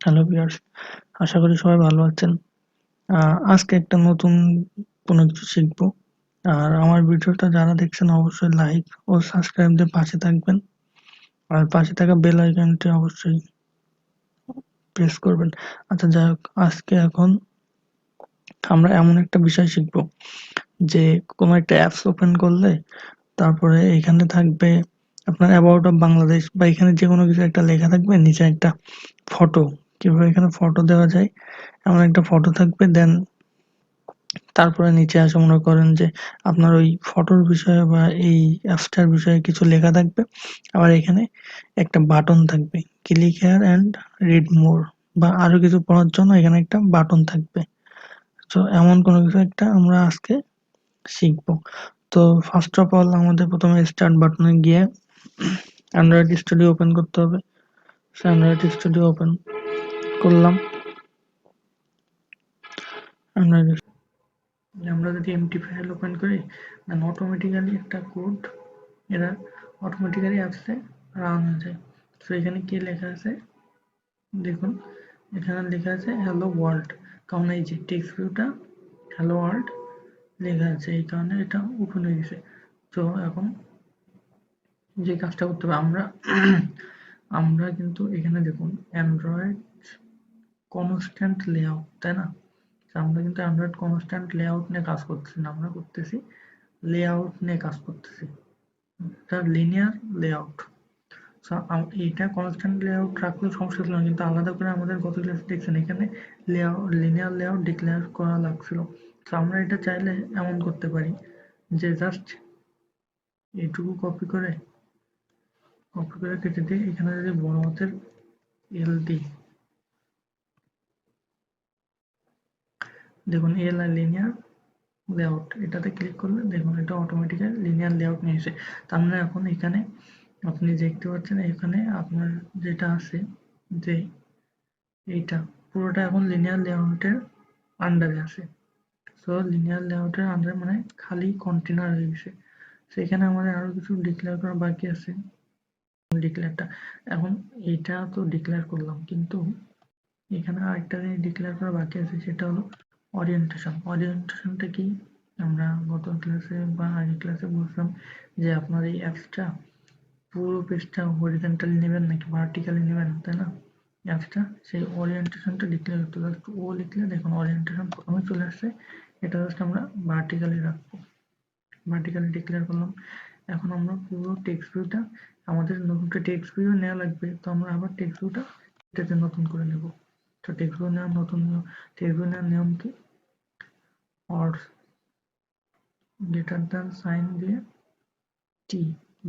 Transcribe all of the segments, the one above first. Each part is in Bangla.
হ্যালো ভিউয়ার্স, আশা করি সবাই ভালো আছেন। আজকে একটা নতুন কোনো কিছু শিখবো। আর আমার ভিডিওটা যারা দেখছেন অবশ্যই লাইক ও সাবস্ক্রাইব দিয়ে পাশে থাকবেন। আর পাশে থাকা বেল আইকনটি অবশ্যই প্রেস করবেন। আচ্ছা যাই হোক, এখন আমরা এমন একটা বিষয় শিখবো যে কোনো একটা অ্যাপস ওপেন করলে তারপরে এখানে থাকবে আপনার অ্যাবাউট অফ বাংলাদেশ বা এখানে যে কোনো কিছু একটা লেখা থাকবে, নিচে একটা ফটো, কিভাবে এখানে ফটো দেওয়া যায় এমন একটা ফটো থাকবে। দেন তারপরে নিচে আসে মনে করেন যে আপনার ওই ফটোর বিষয়ে বা এই অ্যাপসটার বিষয়ে কিছু লেখা থাকবে। আবার এখানে একটা বাটন থাকবে, ক্লিক হেয়ার অ্যান্ড রিড মোর, বা আরো কিছু পড়ার জন্য এখানে একটা বাটন থাকবে। তো এমন কোনো কিছু একটা আমরা আজকে শিখবো। তো ফার্স্ট অফ অল আমাদের প্রথমে স্টার্ট বাটনে গিয়ে অ্যান্ড্রয়েড স্টুডিও ওপেন করতে হবে। অ্যান্ড্রয়েড স্টুডিও ওপেন করলাম। অ্যান্ড্রয়েড আমরা যদি এমটি ফাইল ওপেন করি, দেন অটোমেটিক্যালি একটা কোড এরা অটোমেটিক্যালি অ্যাপসে রান হয়ে যায়। তো এখানে কি লেখা আছে দেখুন, এখানে লেখা আছে হ্যালো ওয়ার্ল্ড, কারণ এই যে টেক্সট ভিউটা হ্যালো ওয়ার্ল্ড লেখা আছে, এই কারণে এটা ওপেন হয়ে গেছে। তো এখন যে কাজটা করতে হবে আমরা কিন্তু এখানে দেখুন অ্যান্ড্রয়েড কনস্ট্যান্ট লেআউট, তাই না? আমরা কিন্তু অ্যান্ড্রয়েড কনস্ট্যান্ট লেআউট নিয়ে কাজ করতেছি না, আমরা করতেছি লেআউট নিয়ে কাজ করতেছি, তার লিনিয়ার লেআউট। এইটা কনস্ট্যান্ট লেআউট রাখলেও সমস্যা ছিল না, কিন্তু আলাদা করে আমাদের গত ক্লাসে দেখছেন এখানে লিনিয়ার লেআউট ডিক্লেয়ার করা লাগছিল। তো আমরা এটা চাইলে এমন করতে পারি যে জাস্ট এইটুকু কপি করে কেটে দিয়ে এখানে যদি বড় হাতের এল দিই, দেখুন এল আর লিনিয়ার লেআউট, এটাতে ক্লিক করলে দেখুন এটা অটোমেটিক্যালি লিনিয়ার লেআউট নিয়ে এসে। তার মানে এখন এখানে আপনি দেখতে পাচ্ছেন এখানে আপনার যেটা আছে যে এইটা পুরোটা এখন লিনিয়ার লেআউটের আন্ডারে আছে। সো লিনিয়ার লেআউটের আন্ডারে মানে খালি কন্টেনার হয়ে গেছে। সেখানে আমাদের আরো কিছু ডিক্লেয়ার করা বাকি আছে। ডিক্লেয়ারটা এখন এইটা তো ডিক্লেয়ার করলাম, কিন্তু এখানে আরেকটা জিনিস ডিক্লেয়ার করা বাকি আছে, সেটা হলো ওরিয়েন্টেশন। ওরিয়েন্টেশনটা কি? আমরা গত ক্লাসে বা আগের ক্লাসে বলছিলাম যে আপনার এই অ্যাপসটা পুরো পেজটা হরিজন্টালি নেবেন নাকি ভার্টিক্যালি নেবেন, তাই না? অ্যাপসটা সেই ওরিয়েন্টেশনটা ডিক্লেয়ার করতে জাস্ট ও লিখলে দেখুন ওরিয়েন্টেশন প্রথমে চলে আসছে। এটা জাস্ট আমরা ভার্টিক্যালি রাখবো, ভার্টিক্যালি ডিক্লেয়ার করলাম। এখন আমরা পুরো টেক্সট ভিউটা, আমাদের নতুন টেক্সট ভিউ নেওয়া লাগবে, তো আমরা আবার টেক্সট ভিউটা এটাতে নতুন করে নেব। তো টেক্সট ভিউ নেওয়ার টেক্সট ভিউ নেওয়ার নিয়ম কি? অর গ্রেটার দ্যান সাইন দিয়ে টি,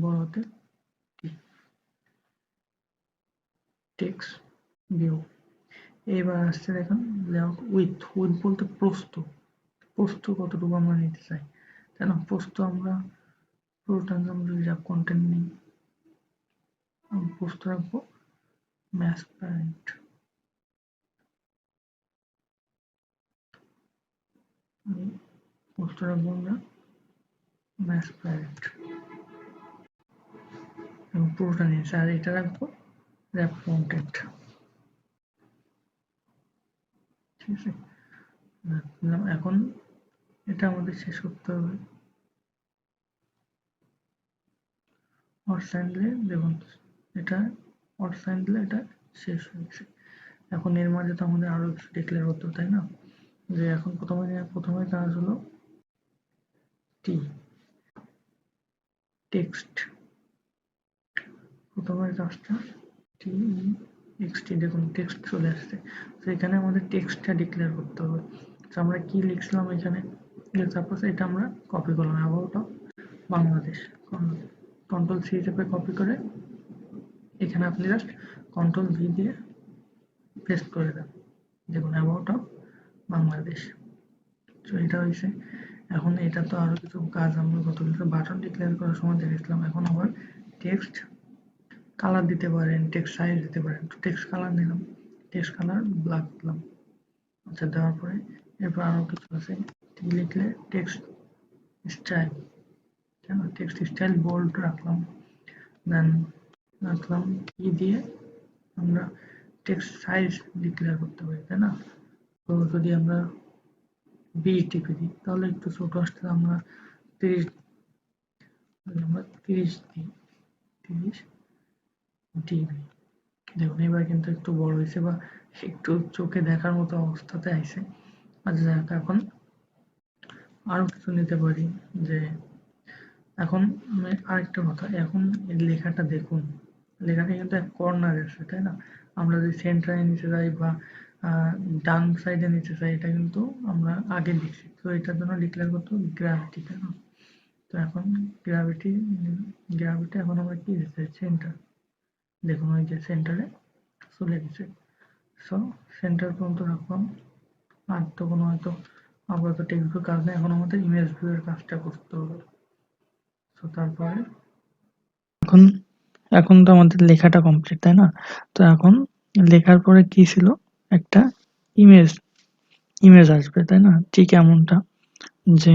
বড় হাতে টি, টেক্সট ভিউ। এবার আসছে দেখুন লেআউট উইথ বলতে প্রস্থ কতটুকু আমরা নিতে চাই, তাই না? প্রস্থ আমরা পুরোটা আমরা যদি যা কন্টেন্ট নিই, প্রস্থ রাখবো ম্যাচ প্যারেন্ট, প্রস্থ রাখবো আমরা ম্যাচ প্যারেন্ট এবং পুরোটা নিয়েছি। আর এটা রাখবো র্যাপ কন্টেন্ট, ঠিক আছে? এখন এটা আমাদের শেষ করতে হবে। হট সাইন দিলে দেখুন এটা হট সাইন দিলে এটা শেষ হয়ে গেছে। এখন এর মাঝে তো আমাদের আরো কিছু ডিক্লেয়ার হতো, তাই না? যে এখন প্রথমে কাজ হলো টি, টেক্সট, প্রথমের কাজটা টি এক্সটি, দেখুন টেক্সট চলে আসছে। তো এখানে আমাদের টেক্সটটা ডিক্লেয়ার করতে হবে। তো আমরা কি লিখছিলাম এখানে, সাপোজ এটা আমরা কপি করলাম about of Bangladesh, control c চেপে কপি করে এখানে আপনি জাস্ট কন্ট্রোল ভি দিয়ে পেস্ট করে দেন, দেখুন অ্যাবাউট অফ বাংলাদেশ। তো এটা হয়েছে। এখন এটা তো আরো কিছু কাজ আমরা গত কিছু বাটন ডিক্লেয়ার করার সময় দেখেছিলাম। এখন আবার টেক্সট কালার দিতে পারেন, টেক্সট সাইজ দিতে পারেন। তো টেক্সট কালার নিলাম, টেক্সট কালার ব্ল্যাক দিলাম। আচ্ছা দেওয়ার পরে এরপর আরো কিছু আছে, কি লিখলে টেক্সট স্টাইল, কেন টেক্সট স্টাইল বোল্ড রাখলাম। দেন রাখলাম কি দিয়ে আমরা টেক্সট সাইজ ডিক্লেয়ার করতে পারি, তাই না? তো যদি আমরা 20 টিপে দিই তাহলে একটু ছোট আসতে আমরা 30, আমরা 30 দিই, 30 ডিবি। দেখুন এবার কিন্তু একটু বড় হয়েছে বা একটু চোখে দেখার মতো অবস্থাতে আইছে। আচ্ছা যাক, এখন আরো কিছু নিতে পারি, যে এখন আমি আরেকটা কথা, এখন এই লেখাটা দেখুন, লেখাটা কিন্তু এক কর্নারে আছে, তাই না? আমরা যদি সেন্টারে নিতে যাই বা ডান সাইডে নিতে চাই, এটা কিন্তু আমরা আগে লিখছি, তো এটার জন্য ডিক্লেয়ার করতে হবে গ্র্যাভিটি, তাই না? তো এখন গ্র্যাভিটি, গ্র্যাভিটি এখন আমরা কি দিতে সেন্টার, দেখুন ওই যে সেন্টারে চলে গেছে। সো সেন্টার পর্যন্ত রাখলাম। আর তো কোনো হয়তো আপাতত টেক্সট ভিউ কাজ নেই, এখন আমাদের ইমেজ ভিউ এর কাজটা করতে হবে। তো তারপরে এখন, এখন তো আমাদের লেখাটা কমপ্লিট, তাই না? তো এখন লেখার পরে কি ছিল, একটা ইমেজ, ইমেজ আসবে, তাই না? ঠিক এমনটা, যে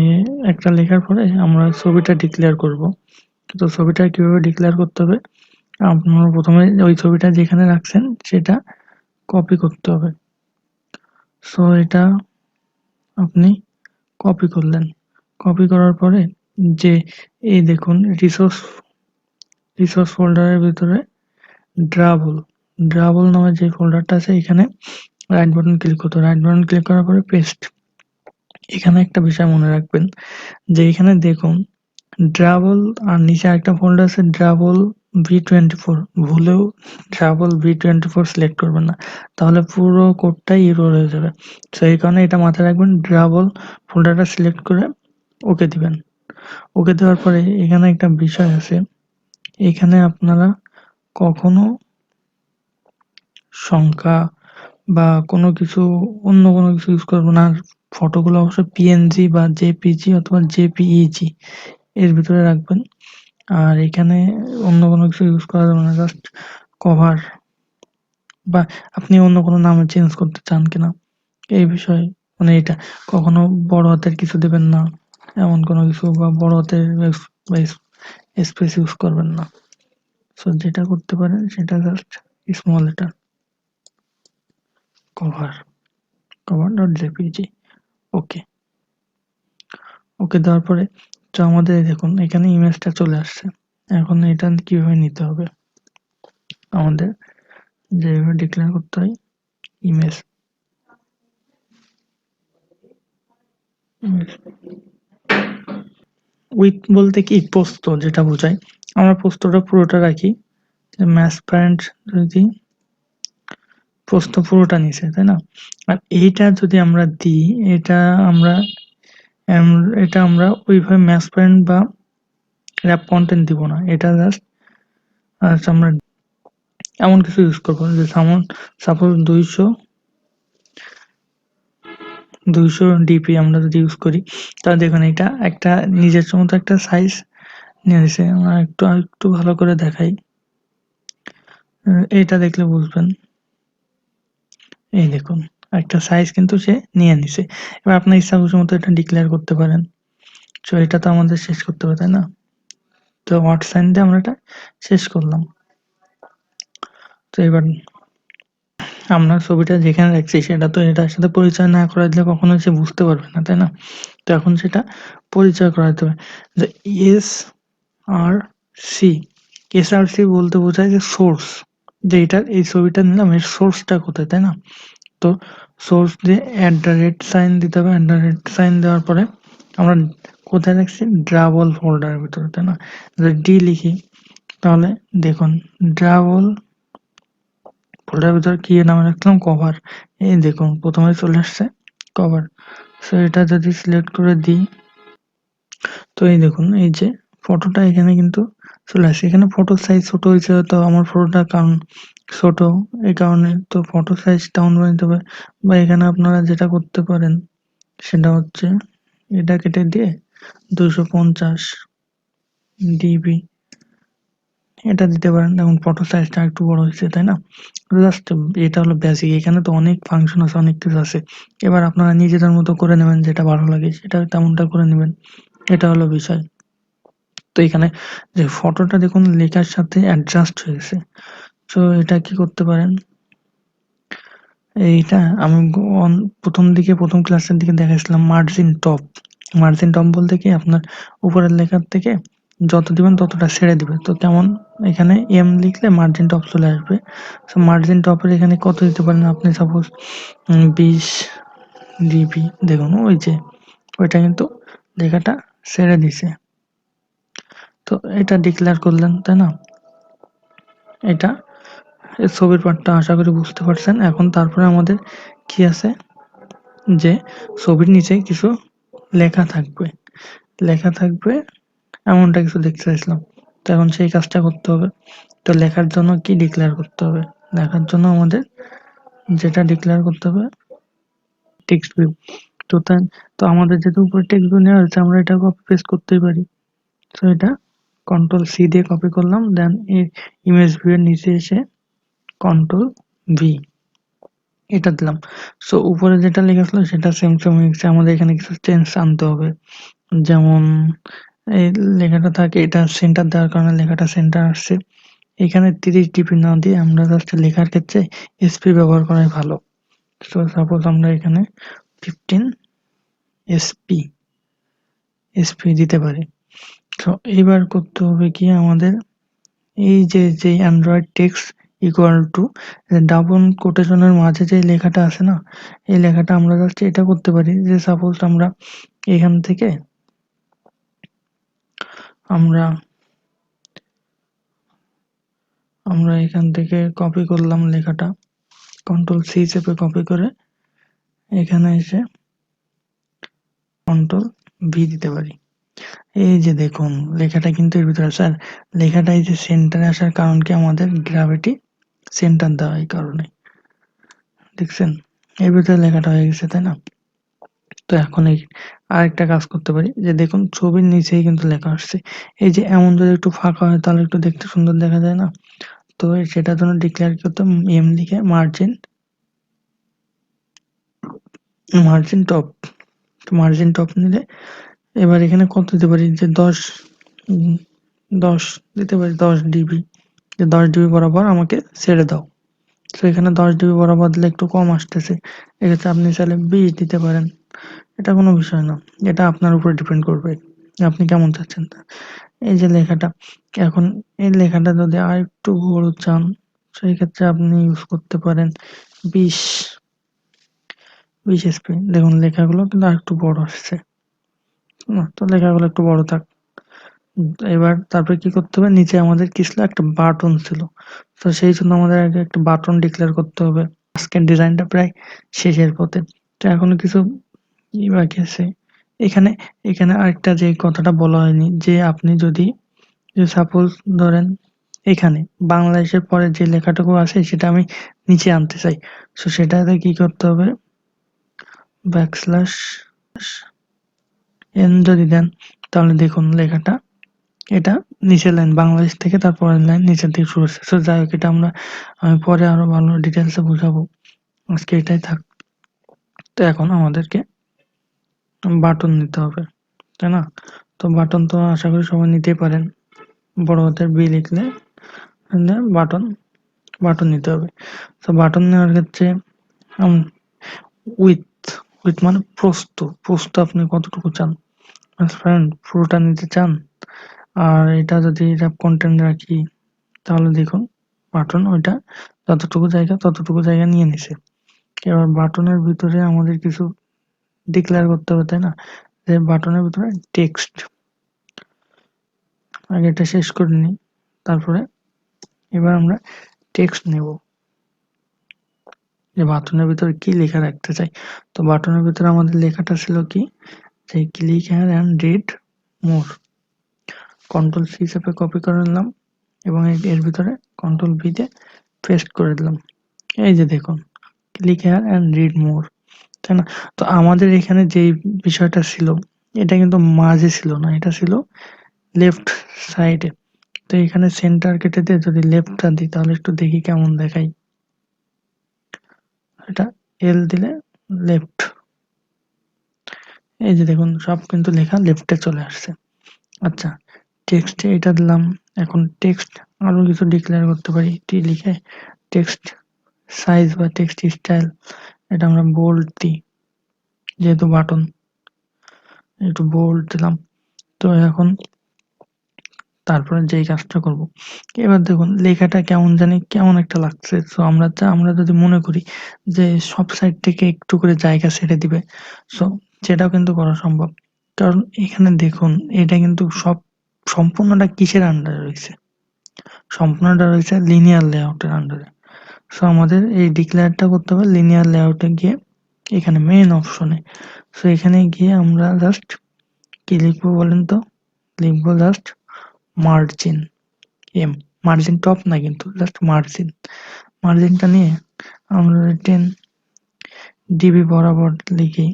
একটা লেখার পরে আমরা ছবিটা ডিক্লেয়ার করব। তো ছবিটা কিভাবে ডিক্লেয়ার করতে হবে, আপনারা প্রথমে ওই ছবিটা যেখানে রাখছেন সেটা কপি করতে হবে। সো এটা আপনি কপি করলেন, কপি করার পরে যে এই দেখুন রিসোর্স, রিসোর্স ফোল্ডারের ভিতরে ড্রাবল, ড্রাবল নামে যে ফোল্ডারটা আছে এখানে রাইট বাটন ক্লিক করতে, রাইট বাটন ক্লিক করার পরে পেস্ট। এখানে একটা বিষয় মনে রাখবেন, যে এখানে দেখুন ড্রাবল আর নিচে আরেকটা ফোল্ডার আছে ড্রাবল V24, ভুলেও ড্রাবল V24 সিলেক্ট করবেন না, তাহলে পুরো কোডটাই ইরর হয়ে যাবে। তো এই কারণে এটা মাথায় রাখবেন, ড্রাবল ফোল্ডারটা সিলেক্ট করে ওকে দিবেন। ওকে দেওয়ার পরে এখানে একটা বিষয় আছে, এখানে আপনারা কখনো সংখ্যা বা কোনো কিছু, অন্য কোনো কিছু ইউজ করবেন না। আর ফটোগুলো অবশ্যই পিএনজি বা জেপিজি অথবা জেপিইজি এর ভিতরে রাখবেন। আর এখানে অন্য কোনো কিছু ইউজ করা যাবে না, জাস্ট কভার, বা আপনি অন্য কোনো নামে চেঞ্জ করতে চান কিনা এই বিষয়ে, মানে এটা কখনো বড় হাতের কিছু দেবেন না, এমন কোনো কিছু, বা বড় হাতের স্পেস ইউজ করবেন না। সো যেটা করতে পারেন সেটা just small letter cover, cover dot JPG, okay. Okay দেওয়ার পরে তো আমাদের দেখুন এখানে ইমেজটা চলে আসছে। এখন এটা কিভাবে নিতে হবে, আমাদের যেভাবে ডিক্লেয়ার করতে হয় ইমেজ, উইথ বলতে কি প্রস্থ যেটা বোঝায়, আমরা প্রস্থটা পুরোটা রাখি, ম্যাচ প্যারেন্ট যদি প্রস্থ পুরোটা নিচে, তাই না? আর এইটা যদি আমরা দিই, এটা আমরা এটা আমরা ওইভাবে ম্যাচ প্যারেন্ট বা র্যাপ কন্টেন্ট দিব না, এটা জাস্ট আমরা এমন কিছু ইউজ করবো, যে সাপোজ 200 ডিপি আমরা যদি ইউজ করি, তাহলে দেখুন এটা একটা নিজস্ব মতো একটা সাইজ নিয়ে নিছে। আমরা একটু ভালো করে দেখাই, এটা দেখলে বুঝবেন। এই দেখুন একটা সাইজ কিন্তু সে নিয়ে নিছে। এবার আপনার ইচ্ছা খুশি মতো এটা ডিক্লেয়ার করতে পারেন। তো এটা তো আমাদের শেষ করতে হবে, তাই না? তো হোয়াট সাইন দিয়ে আমরা এটা শেষ করলাম। তো এবার আমরা ছবিটা যেখানে রাখছি সেটা তো এটার সাথে পরিচয় না করা দিলে কখনো সে বুঝতে পারবে না, তাই না? তো এখন সেটা পরিচয় করাতে হবে, যে এস আর সি, এস আর সি বলতে বোঝায় যে সোর্স, যে এটা এই ছবিটা নিলাম এর সোর্সটা কোথায়, তাই না? তো সোর্স দিয়ে @সাইন দিতে হবে, @সাইন দেওয়ার পরে আমরা কোথায় রাখছি, ড্রাবল ফোল্ডারের ভিতরে, তাই না? যদি ডি লিখি তাহলে দেখুন ড্রাবল ফোল্ডারের ভিতরে কি নামে রাখলাম, কভার। এই দেখুন প্রথমে চলে আসছে কভার। সো এটা যদি সিলেক্ট করে দিই, তো এই দেখুন এই যে ফটোটা এখানে কিন্তু চলে আসছে। এখানে ফটো সাইজ ছোট হয়েছে, তো আমার ফটোটা কারণ ছোট, এই কারণে তো ফটো সাইজ ডাউন করে নিতে হবে। বা এখানে আপনারা যেটা করতে পারেন সেটা হচ্ছে এটা কেটে দিয়ে 250 ডিবি এটা দিতে পারেন। এখন ফটো সাইজটা একটু বড় হয়েছে, তাই না? জাস্ট এটা হলো বেসিক, এখানে তো অনেক ফাংশন আছে, অনেক কিছু আছে। এবার আপনারা নিজেদের মতো করে নেবেন, যেটা ভালো লাগে সেটা তেমনটা করে নেবেন, এটা হলো বিষয়। তো এখানে যে ফটোটা দেখুন লেখার সাথে অ্যাডজাস্ট হয়েছে। তো এটা কি করতে পারেন, এইটা আমি প্রথম দিকে প্রথম ক্লাসের দিকে দেখাইছিলাম মার্জিন টপ বলতে কি আপনার উপরের লেখার থেকে যত দিবেন ততটা ছেড়ে দিবে। তো তেমন এখানে এম লিখলে মার্জিন টপ চলে আসবে। সো মার্জিন টপের এখানে কত দিতে পারেন আপনি, সাপোজ 20 ডিবি। দেখুন ওই যে ওইটা কিন্তু লেখাটা ছেড়ে দিছে। তো এটা ডিক্লেয়ার করলেন, তাই না? এটা এই ছবির পার্টটা আশা করি বুঝতে পারছেন। এখন তারপরে আমাদের কি আছে, যে ছবির নিচে কিছু লেখা থাকবে, লেখা থাকবে এমনটা কিছু দেখতে চাইছিলাম। তো এখন সেই কাজটা করতে হবে। তো লেখার জন্য কি ডিক্লেয়ার করতে হবে? লেখার জন্য আমাদের যেটা ডিক্লেয়ার করতে হবে টেক্সট ভিউ। তো আমাদের যেহেতু উপরে টেক্সট ভিউ নেওয়া হয়েছে, আমরা এটা কপি পেস্ট করতেই পারি। তো এটা কন্ট্রোল সি দিয়ে কপি করলাম, দেন ইমেজ ভিউ এর নিচে এসে কন্ট্রোল ভি এটা দিলাম। সো উপরে যেটা লেখা ছিল সেটা সেম সেম হয়ে গেছে। আমাদের এখানে কিছু চেঞ্জ আনতে হবে, যেমন এই লেখাটা থাকে, এটা সেন্টার দেওয়ার কারণে লেখাটা সেন্টার আসছে। এখানে 30 ডিপি না দিয়ে আমরা জাস্ট লেখার ক্ষেত্রে এসপি ব্যবহার করাই ভালো। সো সাপোজ আমরা এখানে 15 এসপি দিতে পারি। তো এবার করতে হবে কি আমাদের, এই যে Android text equal to double কোটেশনের মাঝে যে লেখাটা আছে না, এই লেখাটা আমরা জাস্ট এটা করতে পারি যে সাপোজ আমরা এখান থেকে আমরা আমরা এখান থেকে কপি করলাম লেখাটা, কন্ট্রোল সি চেপে কপি করে এখানে এসে কন্ট্রোল ভি দিতে পারি। এই যে দেখুন লেখাটা কিন্তু এর ভিতরে আছে। আর লেখাটা এই যে সেন্টারে আসার কারণ কি, আমাদের গ্র্যাভিটি সেন্টার দেওয়া এই কারণে। দেখছেন এর ভিতরে লেখাটা হয়ে গেছে, তাই না? তো এখন এই আরেকটা কাজ করতে পারি, যে দেখুন ছবির নিচেই কিন্তু লেখা আসছে। এই যে এমন যদি একটু ফাঁকা হয় তাহলে একটু দেখতে সুন্দর দেখা যায় না? তো সেটার জন্য ডিক্লেয়ার করতে এম লিখে মার্জিন টপ নিলে এবার এখানে কত দিতে পারি, যে 10 দিতে পারি, 10 ডিবি, যে 10 ডিবি বরাবর আমাকে ছেড়ে দাও। তো এখানে 10 ডিবি বরাবর দিলে একটু কম আসতেছে, এক্ষেত্রে আপনি চাইলে 20 দিতে পারেন। এটা কোনো বিষয় না, এটা আপনার উপর ডিপেন্ড করবে আপনি কেমন চাচ্ছেন। এই যে লেখাটা, এখন এই লেখাটা যদি আর একটু বড় চান, সেই ক্ষেত্রে আপনি ইউজ করতে পারেন 20 এসপি। দেখুন লেখাগুলো কিন্তু আর একটু বড় আসছে না? তো লেখাগুলো একটু বড় থাক। এবার তারপরে কি করতে হবে, নিচে আমাদের কি ছিল, একটা বাটন ছিল। তো সেই জন্য আমাদের আগে একটা বাটন ডিক্লেয়ার করতে হবে। আজকের ডিজাইনটা প্রায় শেষের পথে। তো এখনো কিছু বাকি আছে। এখানে এখানে আরেকটা যে কথাটা বলা হয়নি, যে আপনি যদি সাপোজ ধরেন এখানে বাংলাদেশের পরে যে লেখাটুকু আছে সেটা আমি নিচে আনতে চাই। সো সেটাতে কি করতে হবে, ব্যাকস্ল্যাশ এন যদি দেন তাহলে দেখুন লেখাটা, এটা নিচের লাইন বাংলাদেশ থেকে তারপরের লাইন নিচের দিকে শুরু হচ্ছে। সো যাই হোক, এটা আমি পরে আরো ভালো ডিটেলসে বুঝাবো। আজকে এটাই থাক। তো এখন আমাদেরকে বাটন নিতে হবে, তাই না? তো বাটন তো আশা করি সবাই নিতেই পারেন। বড় হাতের বি লিখলে বাটন নিতে হবে। তো বাটন নেওয়ার ক্ষেত্রে উইথ মানে প্রস্থ আপনি কতটুকু চান, ট্রান্সপারেন্ট পুরোটা নিতে চান। আর এটা যদি র্যাপ কন্টেন্ট রাখি তাহলে দেখুন বাটন ওইটা ততটুকু জায়গা নিয়ে নিছে। এবার বাটনের ভিতরে আমাদের কিছু ডিক্লেয়ার করতে হবে, তাই না? যে বাটনের ভিতরে টেক্সট, আগে এটা শেষ করে নিই, তারপরে এবার আমরা টেক্সট নেব, যে বাটনের ভিতরে কি লেখা রাখতে চাই। তো বাটনের ভিতরে আমাদের লেখাটা ছিল কি, যে click here and read more. Control c চেপে কপি করে নিলাম এবং এর ভিতরে কন্ট্রোল ভি তে পেস্ট করে দিলাম। এই যে দেখুন ক্লিক হেয়ার অ্যান্ড রিড মোর, তাই না? তো আমাদের এখানে যে বিষয়টা ছিল, এটা কিন্তু মাঝে ছিল না, এটা ছিল লেফট সাইডে। তো এখানে সেন্টার কেটে দিয়ে যদি লেফটটা দিই তাহলে একটু দেখি কেমন দেখাই। এটা এল দিলে লেফট, এই যে দেখুন সব কিন্তু লেখা লেফটে চলে আসছে। আচ্ছা, টেক্সটে এটা দিলাম। এখন টেক্সট আরো কিছু ডিক্লেয়ার করতে পারি, টি লিখে টেক্সট সাইজ বা টেক্সট স্টাইল এটা আমরা বোল্ড দিই, যেহেতু বাটন একটু বোল্ড দিলাম। তো এখন তারপরে যেই কাজটা করব, এবার দেখুন লেখাটা কেমন জানি কেমন একটা লাগছে। সো আমরা যদি মনে করি যে সব সাইড থেকে একটু করে জায়গা ছেড়ে দিবে, সো সেটাও কিন্তু করা সম্ভব। কারণ এখানে দেখুন এটা কিন্তু সম্পূর্ণটা কিসের আন্ডারে রয়েছে, সম্পূর্ণটা রয়েছে লিনিয়ার লেআউটের আন্ডারে। সো আমাদের এই ডিক্লেয়ারটা করতে হবে লিনিয়ার লেআউটে গিয়ে এখানে মেইন অপশনে। সো এখানে গিয়ে আমরা জাস্ট কি লিখবো বলেন তো, লিখবো just margin m, margin top না কিন্তু জাস্ট মার্জিন। মার্জিনটা নিয়ে আমরা 10 dB বরাবর লিখি,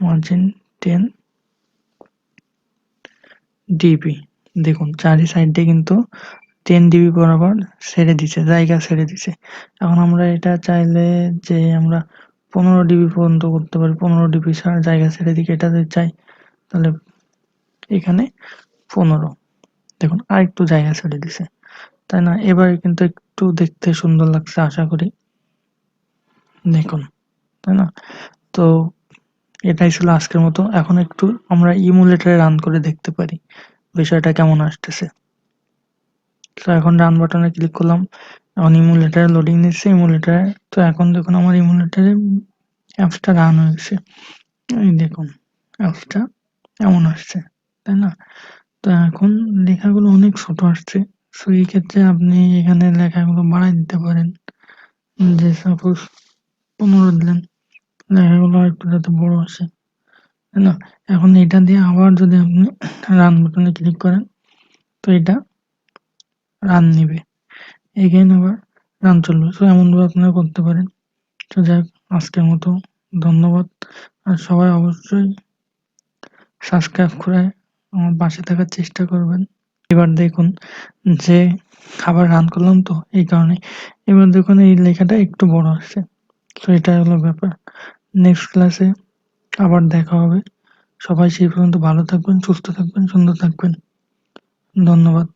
মার্জিন 10 dB। দেখুন চারি সাইডে কিন্তু 10 dB বরাবর ছেড়ে দিছে, জায়গা ছেড়ে দিছে। এখন আমরা এটা চাইলে যে আমরা 15 dB পর্যন্ত করতে পারি, 15 dB জায়গা ছেড়ে দিকে এটা যদি চাই তাহলে এখানে 15। দেখুন আর একটু জায়গা ছেড়ে দিছে, তাই না? এবার কিন্তু একটু দেখতে সুন্দর লাগছে আশা করি, দেখুন, তাই না? তো এটাই ছিল আজকের মতো। এখন একটু আমরা ইমুলেটরে রান করে দেখতে পারি বিষয়টা কেমন আসতেছে। তো এখন রান বাটনে ক্লিক করলাম, এখন ইমুলেটরে লোডিং নিচ্ছে ইমুলেটরে। তো এখন দেখুন আমার ইমুলেটরে অ্যাপসটা রান হয়েছে, এই দেখুন অ্যাপসটা এমন আসছে, তাই না? তো এখন লেখাগুলো অনেক ছোট আসছে। সো এই ক্ষেত্রে আপনি এখানে লেখাগুলো বাড়াই দিতে পারেন, যে সাপোজ 15 দিলেন, লেখাগুলো একটু যাতে বড় আসে, তাই না? এখন এটা দিয়ে আবার যদি আপনি রান বাটনে ক্লিক করেন তো এটা রান নিবে, এগেইন আবার রান চলবে। সো এমনভাবে আপনারা করতে পারেন। তো যাই হোক, আজকের মতো ধন্যবাদ। আর সবাই অবশ্যই সাবস্ক্রাইব করে আমার পাশে থাকার চেষ্টা করবেন। এবার দেখুন যে আবার রান করলাম, তো এই কারণে এবার দেখুন এই লেখাটা একটু বড় আসছে। তো এটাই হলো ব্যাপার। নেক্সট ক্লাসে আবার দেখা হবে। সবাই সেই পর্যন্ত ভালো থাকবেন, সুস্থ থাকবেন, সুন্দর থাকবেন। ধন্যবাদ।